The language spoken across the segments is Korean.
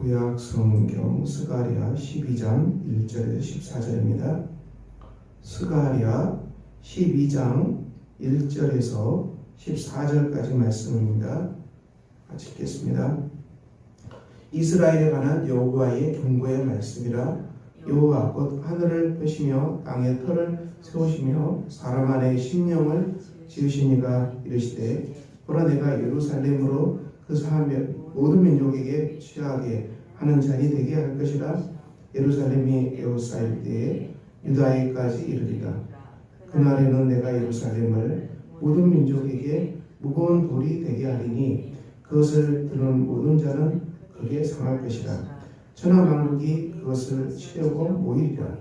구약 성경 스가랴 12장 1절에서 14절입니다. 스가랴 12장 1절에서 14절까지 말씀입니다. 같이 읽겠습니다. 이스라엘에 관한 여호와의 경고의 말씀이라. 여호와 곧 하늘을 펴시며 땅에 터를 세우시며 사람 안에 심령을 지으시니가 이르시되 보라 내가 예루살렘으로 그 모든 민족에게 취하게 하는 자리 되게 할 것이라. 예루살렘이 에워싸일 때에 유다에까지 이르리라. 그날에는 내가 예루살렘을 모든 민족에게 무거운 돌이 되게 하리니 그것을 들은 모든 자는 그게 상할 것이라. 천하 만국이 그것을 치려고 모이리라.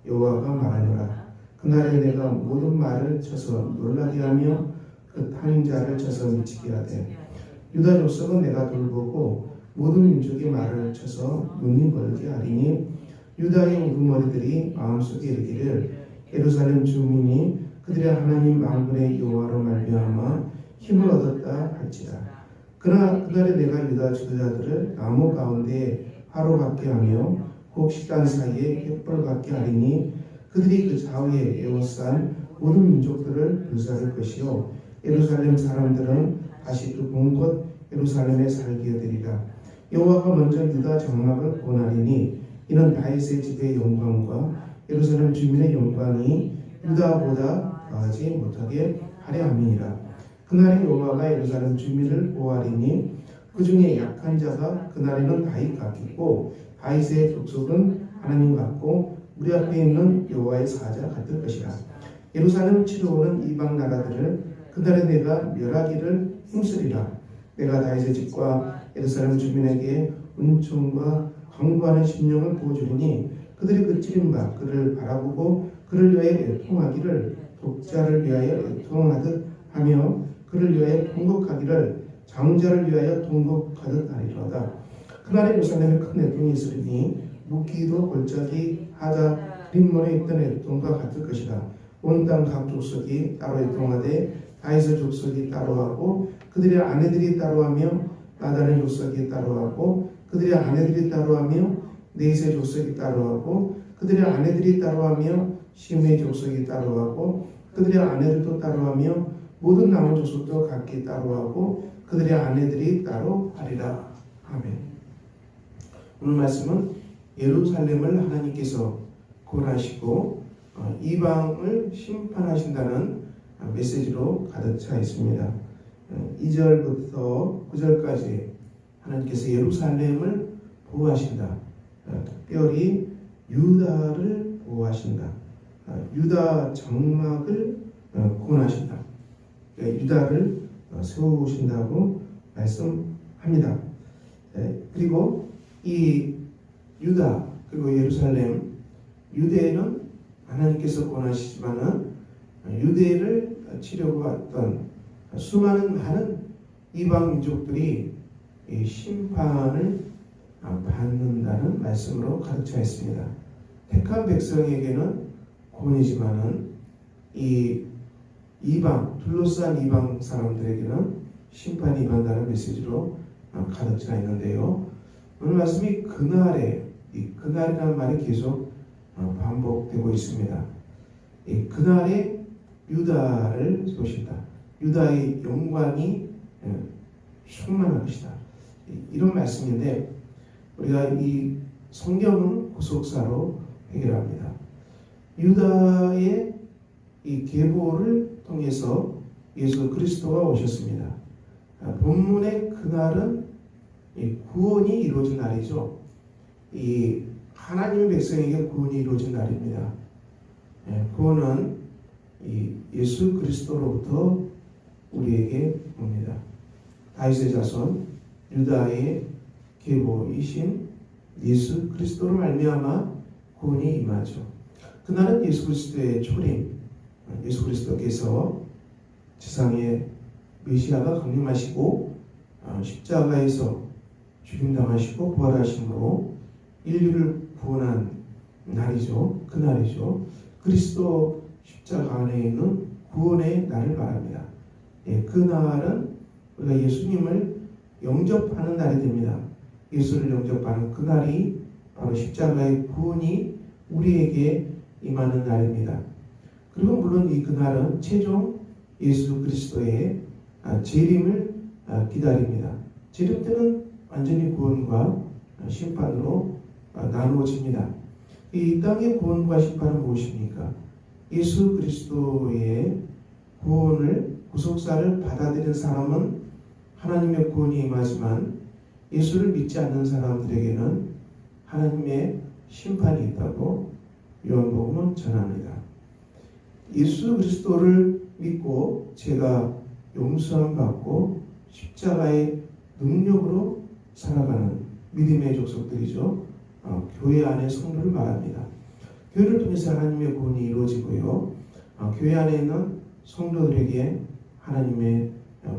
여호와가 말하노라. 그날에 내가 모든 말을 쳐서 놀라게 하며 그 타는 자를 쳐서 미치게 하되 유다 족속은 내가 돌보고 모든 민족의 말을 쳐서 눈이 멀게 하리니 유다의 우두머리들이 마음속에 이르기를 예루살렘 주민이 그들의 하나님 만군의 여호와로 말미암아 힘을 얻었다 할지라. 그러나 그날에 내가 유다 지도자들을 나무 가운데 화로 같게 하며 곡 식단 사이에 횃불 같게 하리니 그들이 그 좌우에 에워싼 모든 민족들을 불사를 것이요 예루살렘 사람들은 다시 그 본 곳 예루살렘에 살게 되리라. 여호와가 먼저 유다 장막을 구원하리니 이는 다윗의 집의 영광과 예루살렘 주민의 영광이 유다보다 더하지 못하게 하려 함이니라. 그날에 여호와가 예루살렘 주민을 보호하리니 그 중에 약한 자가 그날에는 다윗 같겠고 다윗의 족속은 하나님 같고 우리 앞에 있는 여호와의 사자 같을 것이라. 예루살렘을 치러오는 이방 나라들을 그날에 내가 멸하기를 힘쓰리라. 내가 다윗의 집과 예루살렘 주민에게 은총과 강구하는 심령을 부어주리니 그들이 그 찌른바 그를 바라보고 그를 위하여 애통하기를 독자를 위하여 애통하듯 하며 그를 위하여 통곡하기를 장자를 위하여 통곡하듯 하리로다. 그날에 예루살렘에 큰 애통이 있으리니 무기도 골짜기 하자 림몬에 있던 애통과 같을 것이다. 온 땅 각 족속이 따로 애통하되 다윗의 족속이 따로하고 그들의 아내들이 따로하며 나단의 족속이 따로하고 그들의 아내들이 따로하며 네이스의 족속이 따로하고 그들의 아내들이 따로하며 시므의 족속이 따로하고 그들의 아내들도 따로하며 모든 남은 족속도 각기 따로하고 그들의 아내들이 따로하리라. 아멘. 오늘 말씀은 예루살렘을 하나님께서 구원하시고 이방을 심판하신다는 메시지로 가득 차 있습니다. 2절부터 9절까지 하나님께서 예루살렘을 보호하신다. 특별히 유다를 보호하신다. 유다 장막을 구원하신다. 유다를 세우신다고 말씀합니다. 그리고 이 유다 그리고 예루살렘, 유대는 하나님께서 구원하시지만은 유대를 치려고 왔던 많은 이방 민족들이 심판을 받는다는 말씀으로 가득 차 있습니다. 택한 백성에게는 구원이지만은 이 이방 둘러싼 이방 사람들에게는 심판이 임한다는 메시지로 가득 차 있는데요. 오늘 말씀이 그날이라는 말이 계속 반복되고 있습니다. 그날에 유다를 세우신다. 유다의 영광이 충만할 것이다. 이런 말씀인데 우리가 이 성경은 구속사로 해결합니다. 유다의 이 계보를 통해서 예수 그리스도가 오셨습니다. 본문의 그날은 구원이 이루어진 날이죠. 이 하나님의 백성에게 구원이 이루어진 날입니다. 구원은 이 예수 그리스도로부터 우리에게 옵니다. 다윗의 자손 유다의 계보이신 예수 그리스도로 말미암아 구원이 임하죠. 그날은 예수 그리스도의 초림, 예수 그리스도께서 지상에 메시아가 강림하시고 십자가에서 죽임당하시고 부활하심으로 인류를 구원한 날이죠. 그날이죠. 그리스도 십자가 안에 있는 구원의 날을 말합니다. 그날은 우리가 예수님을 영접하는 날이 됩니다. 예수를 영접하는 그날이 바로 십자가의 구원이 우리에게 임하는 날입니다. 그리고 물론 이 그날은 최종 예수 그리스도의 재림을 기다립니다. 재림 때는 완전히 구원과 심판으로 나누어집니다. 이 땅의 구원과 심판은 무엇입니까? 예수 그리스도의 구원을, 구속사를 받아들인 사람은 하나님의 구원이 임하지만 예수를 믿지 않는 사람들에게는 하나님의 심판이 있다고 요한복음은 전합니다. 예수 그리스도를 믿고 제가 용서함 받고 십자가의 능력으로 살아가는 믿음의 족속들이죠. 교회 안의 성도를 말합니다. 교회를 통해서 하나님의 구원이 이루어지고요. 교회 안에 있는 성도들에게 하나님의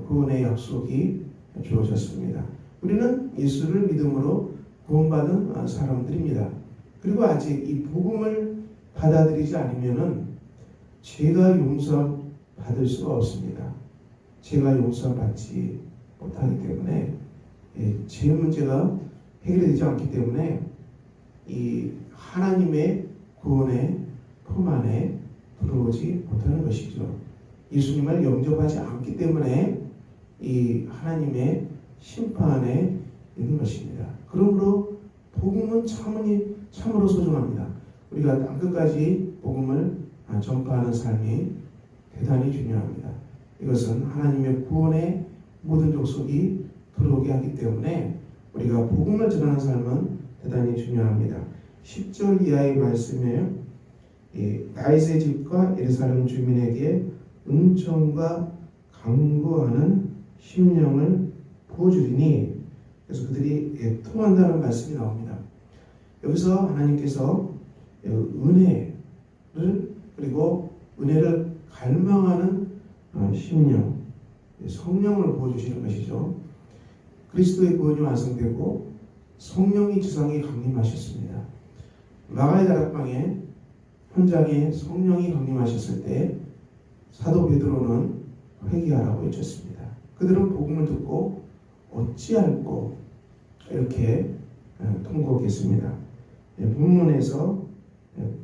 구원의 약속이 주어졌습니다. 우리는 예수를 믿음으로 구원받은 사람들입니다. 그리고 아직 이 복음을 받아들이지 않으면은 죄가 용서받을 수가 없습니다. 죄가 용서받지 못하기 때문에 죄 문제가 해결되지 않기 때문에 이 하나님의 구원의 품 안에 들어오지 못하는 것이죠. 예수님을 영접하지 않기 때문에 이 하나님의 심판에 있는 것입니다. 그러므로 복음은 참으로 소중합니다. 우리가 땅끝까지 복음을 전파하는 삶이 대단히 중요합니다. 이것은 하나님의 구원의 모든 족속이 들어오게 하기 때문에 우리가 복음을 전하는 삶은 대단히 중요합니다. 10절 이하의 말씀에 다윗의 집과 예루살렘 주민에게 은총과 강구하는 심령을 부어주리니, 그래서 그들이 통한다는 말씀이 나옵니다. 여기서 하나님께서 은혜를, 그리고 은혜를 갈망하는 심령, 성령을 부어주시는 것이죠. 그리스도의 구원이 완성되고 성령이 지상에 강림하셨습니다. 마가의 다락방에 현장에 성령이 강림하셨을 때 사도 베드로는 회개하라고 외쳤습니다. 그들은 복음을 듣고 어찌할꼬 이렇게 통곡했습니다. 본문에서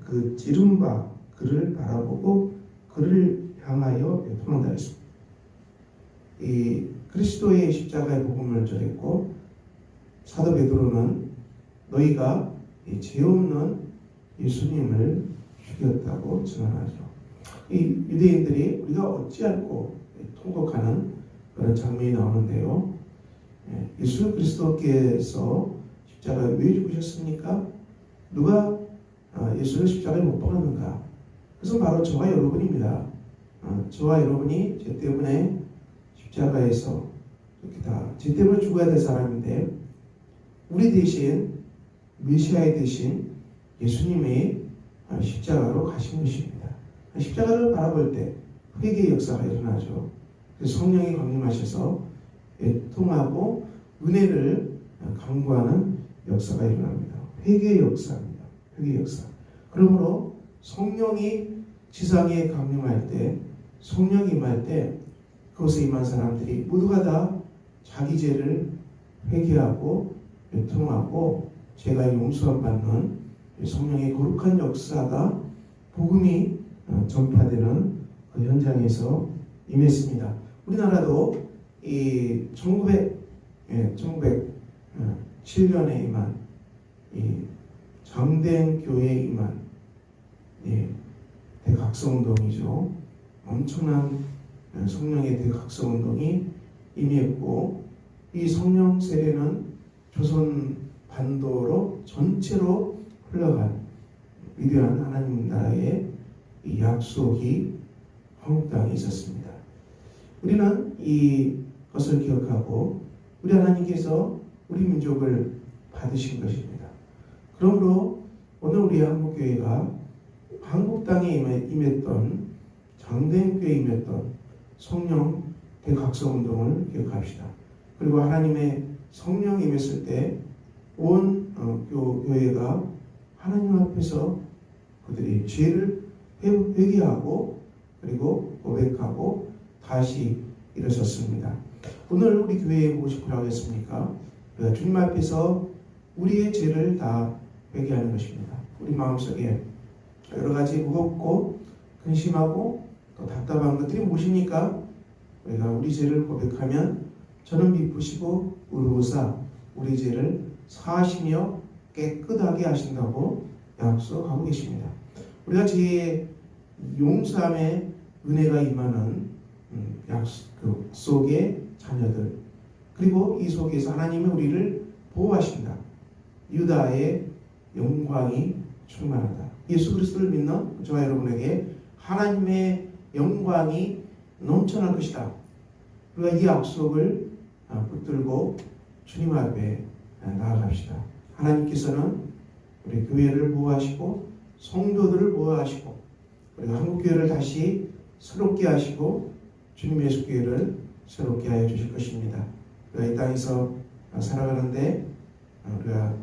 그 지름바 그를 바라보고 그를 향하여 통한다 했습니다. 이 그리스도의 십자가의 복음을 전했고 사도 베드로는 너희가 죄 없는 예수님을 죽였다고 증언하죠. 이 유대인들이 우리가 어찌할꼬 통곡하는 그런 장면이 나오는데요. 예수 그리스도께서 십자가에 왜 죽으셨습니까? 누가 예수를 십자가에 못 박았는가? 그것은 바로 저와 여러분입니다. 저와 여러분이 죄 때문에 십자가에서 이렇게 다 죄 때문에 죽어야 될 사람인데 우리 대신 메시아의 대신 예수님이 십자가로 가신 것입니다. 십자가를 바라볼 때 회개의 역사가 일어나죠. 그래서 성령이 강림하셔서 애통하고 은혜를 강구하는 역사가 일어납니다. 회개의 역사입니다. 회개의 역사. 그러므로 성령이 지상에 강림할 때, 성령이 임할 때 그것에 임한 사람들이 모두가 다 자기 죄를 회개하고 애통하고 죄가 용서함 받는 성령의 거룩한 역사가 복음이 전파되는 그 현장에서 임했습니다. 우리나라도 이 1907년에 임한 이 장대행 교회에 임한 대각성운동이죠. 엄청난 성령의 대각성운동이 임했고 이 성령 세례는 조선 반도로 전체로 흘러간 위대한 하나님 나라의 이 약속이 한국 땅에 있었습니다. 우리는 이것을 기억하고 우리 하나님께서 우리 민족을 받으신 것입니다. 그러므로 오늘 우리 한국교회가 한국 땅에 임했던 장대행교회에 임했던 성령 대각성운동을 기억합시다. 그리고 하나님의 성령이 임했을 때 온 교회가 하나님 앞에서 그들이 죄를 회개하고 그리고 고백하고 다시 일어섰습니다. 오늘 우리 교회에 보고 싶으라고 했습니까? 우리가 주님 앞에서 우리의 죄를 다 회개하는 것입니다. 우리 마음속에 여러 가지 무겁고 근심하고 또 답답한 것들이 무엇입니까? 우리가 우리 죄를 고백하면 저는 미쁘시고 의로우사 우리 죄를 사하시며 깨끗하게 하신다고 약속하고 계십니다. 우리가 죄의 용서함의 은혜가 임하는 약속의 자녀들, 그리고 이 속에서 하나님이 우리를 보호하신다. 유다의 영광이 충만하다. 예수 그리스도를 믿는 저와 여러분에게 하나님의 영광이 넘쳐날 것이다. 우리가 이 약속을 붙들고 주님 앞에 나아갑시다. 하나님께서는 우리 교회를 보호하시고 성도들을 보호하시고 우리가 한국교회를 다시 새롭게 하시고 주님의 예수교회를 새롭게 하여 주실 것입니다. 우리가 이 땅에서 살아가는데 우리가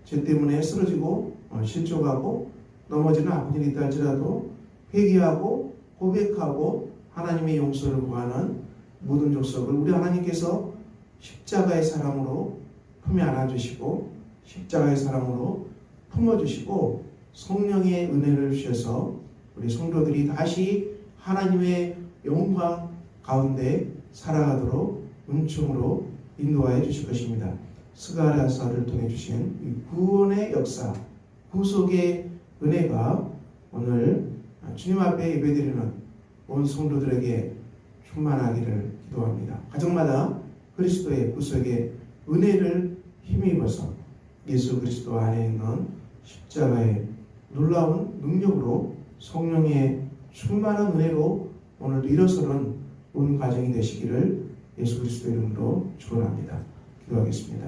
죄 때문에 쓰러지고 실족하고 넘어지는 아픈 일이 있다 할지라도 회개하고 고백하고 하나님의 용서를 구하는 모든 족속을 우리 하나님께서 십자가의 사랑으로 품에 안아주시고 십자가의 사랑으로 품어주시고 성령의 은혜를 주셔서 우리 성도들이 다시 하나님의 영광 가운데 살아가도록 은총으로 인도하여 주실 것입니다. 스가랴서를 통해 주신 구원의 역사, 구속의 은혜가 오늘 주님 앞에 예배드리는 온 성도들에게 충만하기를 기도합니다. 가정마다 그리스도의 구속의 은혜를 힘입어서 예수 그리스도 안에 있는 십자가의 놀라운 능력으로 성령의 충만한 은혜로 오늘도 일어서는 온 가정이 되시기를 예수 그리스도 이름으로 축원합니다. 기도하겠습니다.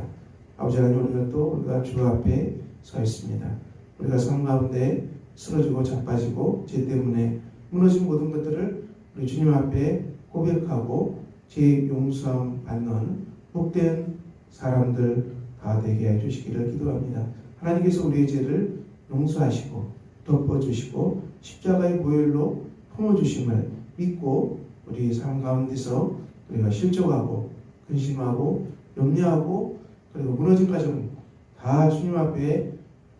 아버지 하나님, 오늘도 우리가 주 앞에 서 있습니다. 우리가 삶 가운데 쓰러지고 자빠지고 죄 때문에 무너진 모든 것들을 우리 주님 앞에 고백하고 죄 용서함 받는 복된 사람들 다 되게 해주시기를 기도합니다. 하나님께서 우리의 죄를 용서하시고 덮어주시고 십자가의 보혈로 품어주심을 믿고 우리 삶 가운데서 우리가 실족하고 근심하고 염려하고 그리고 무너진 가정 다 주님 앞에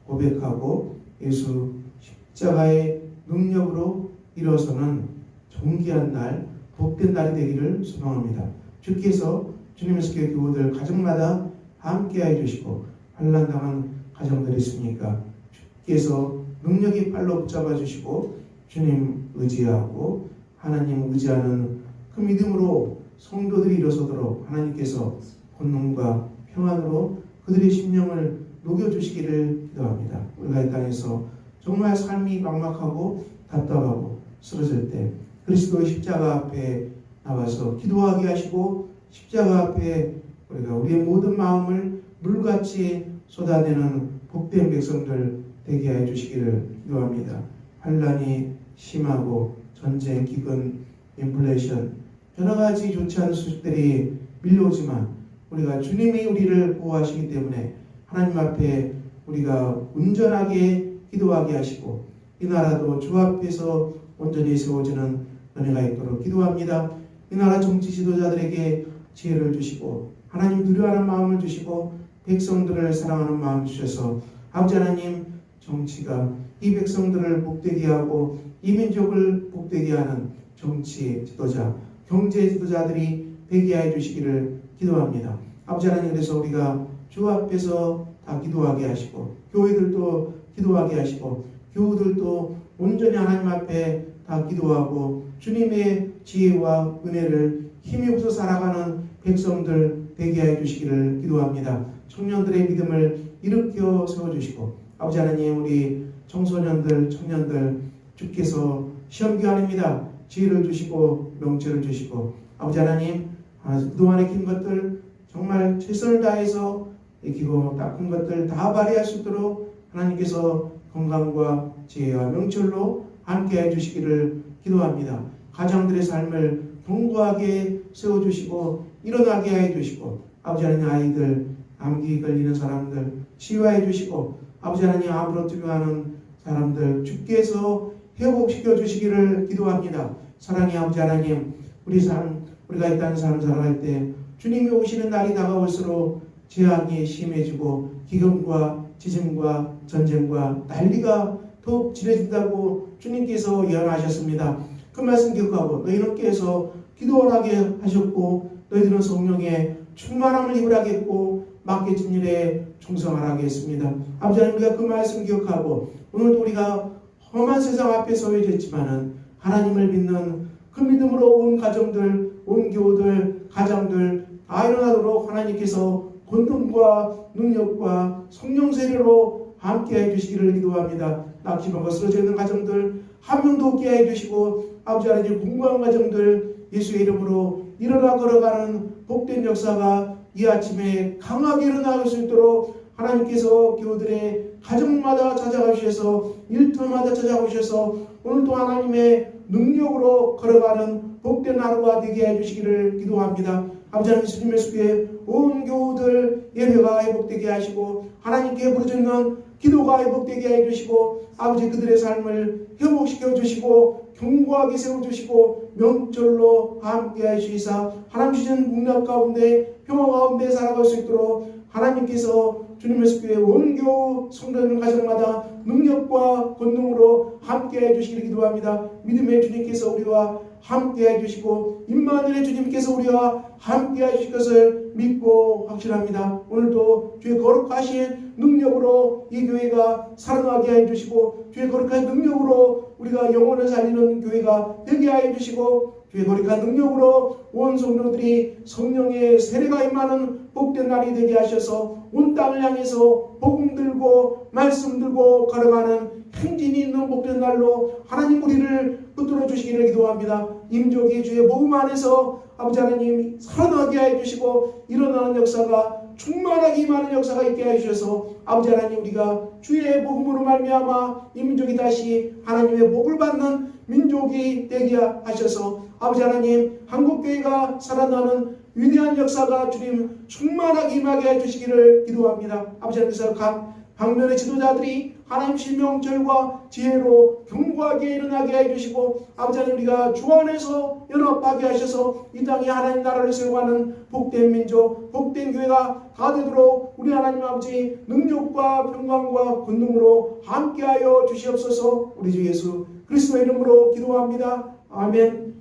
고백하고 예수 십자가의 능력으로 일어서는 존귀한 날, 복된 날이 되기를 소망합니다. 주께서 주님의 교회 교우들 가정마다 함께해 주시고 환난당한 가정들이 있으니까 주께서 능력의 팔로 붙잡아 주시고 주님 의지하고 하나님 의지하는 그 믿음으로 성도들이 일어서도록 하나님께서 권능과 평안으로 그들의 심령을 녹여주시기를 기도합니다. 우리가 이 땅에서 정말 삶이 막막하고 답답하고 쓰러질 때 그리스도의 십자가 앞에 나와서 기도하게 하시고 십자가 앞에 우리가 우리의 모든 마음을 물같이 쏟아내는 복된 백성들 되게 해 주시기를 기도합니다. 환난이 심하고 전쟁, 기근, 인플레이션 여러 가지 좋지 않은 소식들이 밀려오지만 우리가 주님이 우리를 보호하시기 때문에 하나님 앞에 우리가 온전하게 기도하게 하시고 이 나라도 주 앞에서 온전히 세워지는 은혜가 있도록 기도합니다. 이 나라 정치 지도자들에게 지혜를 주시고 하나님 두려워하는 마음을 주시고 백성들을 사랑하는 마음 주셔서 아버지 하나님 정치가 이 백성들을 복되게 하고 이 민족을 복되게 하는 정치 지도자, 경제 지도자들이 되게 해 주시기를 기도합니다. 아버지 하나님, 그래서 우리가 주 앞에서 다 기도하게 하시고 교회들도 기도하게 하시고 교우들도 온전히 하나님 앞에 다 기도하고 주님의 지혜와 은혜를 힘입어서 살아가는 백성들 되게 해 주시기를 기도합니다. 청년들의 믿음을 일으켜 세워주시고 아버지 하나님, 우리 청소년들, 청년들 주께서 시험기간입니다. 지혜를 주시고 명철을 주시고 아버지 하나님, 그동안에 긴 것들 정말 최선을 다해서 익히고 닦은 것들 다 발휘할 수 있도록 하나님께서 건강과 지혜와 명철로 함께 해주시기를 기도합니다. 가정들의 삶을 견고하게 세워주시고 일어나게 해주시고 아버지 하나님, 아이들 감기 걸리는 사람들 치유해 주시고 아버지 하나님, 암으로 투병하는 사람들 주께서 회복시켜 주시기를 기도합니다. 사랑의 아버지 하나님, 우리가 이 땅에 삶 살아갈 때 주님이 오시는 날이 다가올수록 재앙이 심해지고 기근과 지진과 전쟁과 난리가 더욱 진해진다고 주님께서 예언하셨습니다. 그 말씀 기억하고 너희는 깨서 기도하게 하셨고 너희들은 성령의 충만함을 입으라겠고 맡겨진 일에 충성하라게 했습니다. 아버지 하나님, 우리가 그 말씀 기억하고 오늘도 우리가 험한 세상 앞에 서해져 있지만은 하나님을 믿는 그 믿음으로 온 가정들, 온 교우들, 가장들 다 일어나도록 하나님께서 권능과 능력과 성령 세례로 함께해 주시기를 기도합니다. 낙심하고 쓰러져 있는 가정들 한 명도 없게 해 주시고 아버지 하나님, 공부한 가정들 예수의 이름으로 일어나 걸어가는 복된 역사가 이 아침에 강하게 일어나갈 수 있도록 하나님께서 교우들의 가정마다 찾아가셔서 일터마다 찾아오셔서 오늘도 하나님의 능력으로 걸어가는 복된 하루가 되게 해주시기를 기도합니다. 아버지 하나님, 주님의 속에 온 교우들 예배가 회복되게 하시고 하나님께 부르짖는 기도가 회복되게 해주시고 아버지 그들의 삶을 회복시켜 주시고 견고하게 세워주시고 명절로 함께 하시사 하나님 주신 국력 가운데 평화 가운데 살아갈 수 있도록 하나님께서 주님의 속에 원교 성도들 가정마다 능력과 권능으로 함께 해주시기를 기도합니다. 믿음의 주님께서 우리와 함께 해주시고 임마누엘의 주님께서 우리와 함께 해주실 것을 믿고 확신합니다. 오늘도 주의 거룩하신 능력으로 이 교회가 살아나게 해주시고 주의 거룩한 능력으로 우리가 영혼을 살리는 교회가 되게 해주시고 주의 거룩한 능력으로 온 성도들이 성령의 세례가 임하는 복된 날이 되게 하셔서 온 땅을 향해서 복음 들고 말씀 들고 걸어가는 행진이 있는 복된 날로 하나님 우리를 붙들어 주시기를 기도합니다. 임족이 주의 복음 안에서 아버지 하나님 살아나게 해주시고 일어나는 역사가 충만하게 임하는 역사가 있게 해주셔서 아버지 하나님, 우리가 주의 복음으로 말미암아 이 민족이 다시 하나님의 복을 받는 민족이 되게 하셔서 아버지 하나님, 한국교회가 살아나는 위대한 역사가 주님 충만하게 임하게 해주시기를 기도합니다. 아버지 하나님께서 각 방면의 지도자들이 하나님 신명절과 지혜로 견고하게 일어나게 해주시고 아버지 하나님, 우리가 주 안에서 연합하게 하셔서 이 땅에 하나님 나라를 세워가는 복된 민족, 복된 교회가 다 되도록 우리 하나님 아버지 능력과 평강과 권능으로 함께하여 주시옵소서. 우리 주 예수 그리스도의 이름으로 기도합니다. 아멘.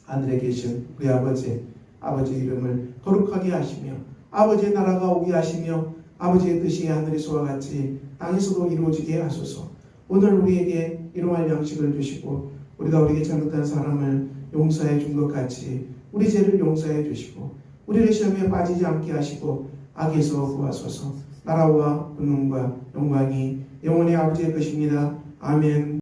하늘에 계신 우리 아버지 이름을 거룩하게 하시며 아버지의 나라가 오게 하시며 아버지의 뜻이 하늘에서와 같이 땅에서도 이루어지게 하소서. 오늘 우리에게 일용할 양식을 주시고 우리가 우리에게 잘못한 사람을 용서해 준 것 같이 우리 죄를 용서해 주시고 우리를 시험에 빠지지 않게 하시고 악에서 구하소서. 나라와 권능과 영광이 영원히 아버지의 것입니다. 아멘.